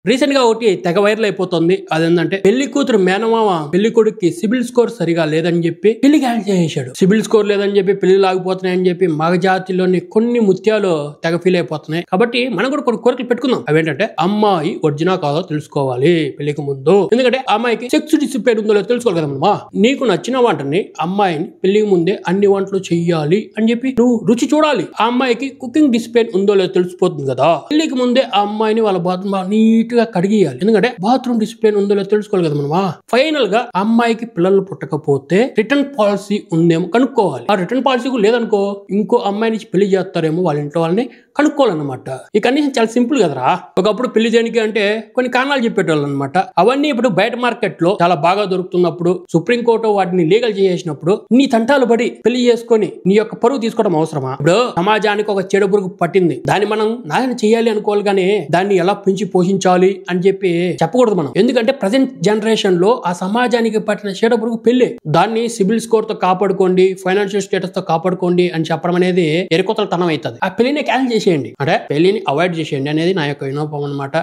Recent గా ఒకటి తెగ వైరల్ అయిపోతుంది. అదేంటంటే పెళ్లి కూతురు మేనమామ పెళ్లి కొడుక్కి సిబిల్ స్కోర్ సరిగా లేదని చెప్పి పెళ్లి క్యాన్సిల్ చేసాడు. సిబిల్ స్కోర్ లేదని చెప్పి పెళ్లి లాగిపోతున్నాయని చెప్పి మగజాతిలోని కొన్ని ముత్యాలు తెగ ఫీల్ అయిపోతున్నాయి. కాబట్టి మనం కూడా కొన్ని కోరికలు పెట్టుకుందాం. అవేంటంటే అమ్మాయి ఒరిజినల్ కాదో తెలుసుకోవాలి పెళ్లికి ముందు. ఎందుకంటే అమ్మాయికి సెక్స్ డిసిప్లిన్ ఉందో తెలుసుకోవాలి కదా మనమా. నీకు నచ్చిన వంటని అమ్మాయిని పెళ్లికి ముందే అన్ని వంటలు చెయ్యాలి అని చెప్పి నువ్వు రుచి చూడాలి. ఆ అమ్మాయికి కుకింగ్ డిసిప్లిన్ ఉందో లేదో తెలిసిపోతుంది కదా. పెళ్లికి ముందే ఆ అమ్మాయిని వాళ్ళ బాత్రూమ్ నీట్ గా కడిగియాలి. ఎందుకంటే బాత్రూమ్ డిసిప్లిన్ ఉందో లేదో తెలుసుకోవాలి కదా మనమా. ఫైనల్ గా అమ్మాయికి పిల్లలు పుట్టకపోతే రిటర్న్ పాలసీ ఉందేమో కనుక్కోవాలి. ఆ రిటర్న్ పాలసీ లేదనుకో ఇంకో అమ్మాయి నుంచి పెళ్లి చేస్తారేమో వాళ్ళ ఇంట్లో వాళ్ళని కనుక్కోవాలన్నమాట. ఈ కండిషన్ చాలా సింపుల్ కదరా. ఒకప్పుడు పెళ్లి చేయడానికి అంటే కొన్ని కారణాలు చెప్పేటోళ్ళు అనమాట. అవన్నీ ఇప్పుడు బయట మార్కెట్ లో చాలా బాగా దొరుకుతున్నప్పుడు సుప్రీంకోర్టు వాటిని లీగల్ చేసినప్పుడు నీ తంటాలు పడి పెళ్లి చేసుకొని నీ యొక్క పరువు తీసుకోవడం అవసరమా? ఇప్పుడు సమాజానికి ఒక చెడు పురుగు పట్టింది, దాన్ని మనం నాయన చేయాలి అనుకోవాలి కానీ దాన్ని ఎలా పెంచి పోషించాలి అని చెప్పి చెప్పకూడదు మనం. ఎందుకంటే ప్రజెంట్ జనరేషన్ లో ఆ సమాజానికి పట్టిన చెడు పురుగు పెళ్లి. దాన్ని సిబిల్ స్కోర్ తో కాపాడుకోండి, ఫైనాన్షియల్ స్టేటస్ తో కాపాడుకోండి అని చెప్పడం అనేది ఎరుకోతల తనం అవుతుంది. ఆ పెళ్లిని క్యాన్సిల్ చేసేయండి, అంటే పెళ్లిని అవాయిడ్ చేసేయండి అనేది నా యొక్క వినోపం అనమాట.